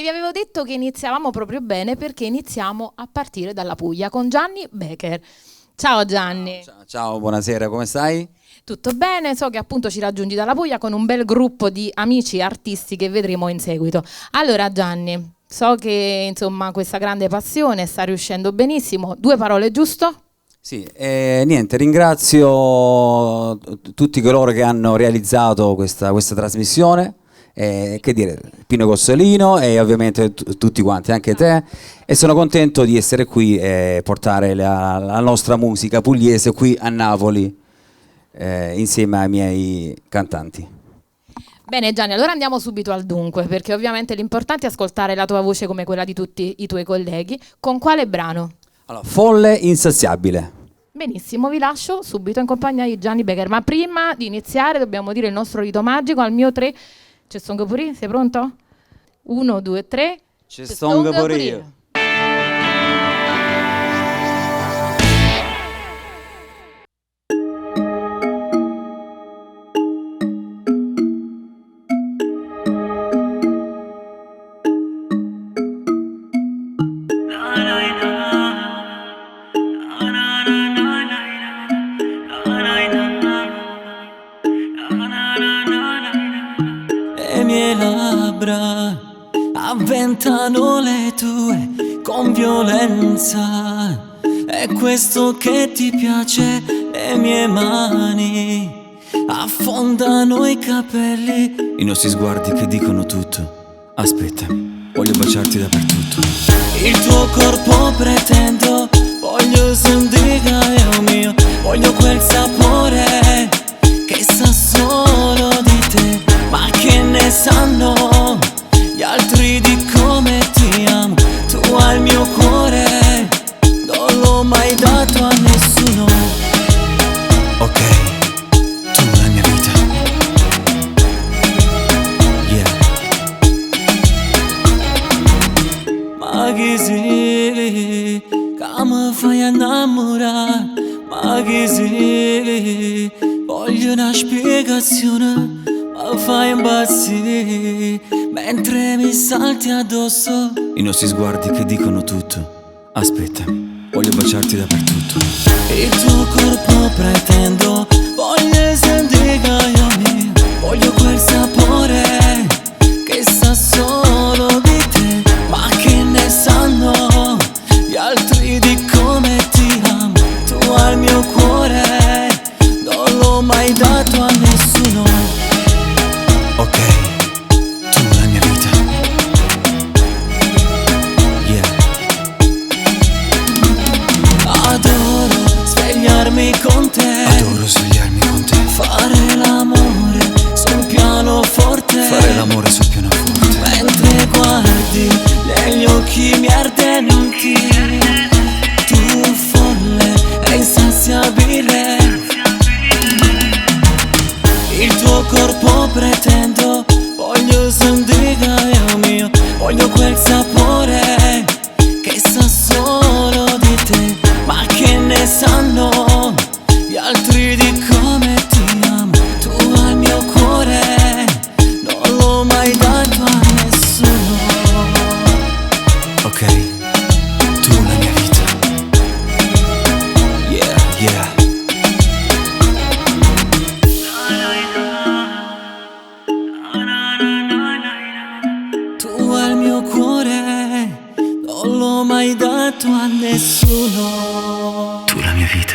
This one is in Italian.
vi avevo detto che iniziavamo proprio bene perché iniziamo a partire dalla Puglia con Gianni Becker. Ciao Gianni. Ciao, buonasera, come stai? Tutto bene, so che appunto ci raggiungi dalla Puglia con un bel gruppo di amici artisti che vedremo in seguito. Allora Gianni, so che insomma questa grande passione sta riuscendo benissimo. 2 parole, giusto? Sì, niente, ringrazio tutti coloro che hanno realizzato questa trasmissione, che dire, Pino Cossolino e ovviamente tutti quanti, anche te, e sono contento di essere qui e portare la nostra musica pugliese qui a Napoli, insieme ai miei cantanti. Bene Gianni, allora andiamo subito al dunque, perché ovviamente l'importante è ascoltare la tua voce come quella di tutti i tuoi colleghi. Con quale brano? Allora, Folle insaziabile. Benissimo, vi lascio subito in compagnia di Gianni Becker, ma prima di iniziare dobbiamo dire il nostro rito magico. Al mio 3, c'è stongo pure, sei pronto? 1, 2, 3. C'è stongo pure io. Le mie labbra avventano le tue con violenza. È questo che ti piace? Le mie mani affondano i capelli, i nostri sguardi che dicono tutto. Aspetta, voglio baciarti dappertutto. Il tuo corpo pretendo, voglio sentire il mio, voglio quel sapore che sa solo di te. Ma che ne sanno gli altri di come ti amo? Tu hai il mio cuore, non l'ho mai dato a nessuno. Ok, tu la mia vita. Yeah. Ma chi sei che mi fai innamorare? Ma chi sei? Voglio una spiegazione. Mi fai impazzire mentre mi salti addosso, i nostri sguardi che dicono tutto. Aspetta, voglio baciarti dappertutto. Il tuo corpo pretendo, voglio sentire io mio, voglio quel sapore che sa solo di te. Ma che ne sanno gli altri di come ti amo? Tu hai il mio cuore, non l'ho mai dato a nessuno. Ok, tu la mia vita. Yeah. Adoro svegliarmi con te. Adoro svegliarmi con te. Fare l'amore sul pianoforte. Fare l'amore sul pianoforte. Mentre guardi negli occhi miei ardenti, tu folle e insaziabile. Il tuo corpo pretendo, voglio sentire il mio, voglio quel sapore che sa solo di te. Ma che ne sanno gli altri di come ti amo? Tu hai il mio cuore, non l'ho mai dato a nessuno. Ok, tu la mia vita. Yeah, yeah. Tu hai il mio cuore, non l'ho mai dato a nessuno. Tu la mia vita.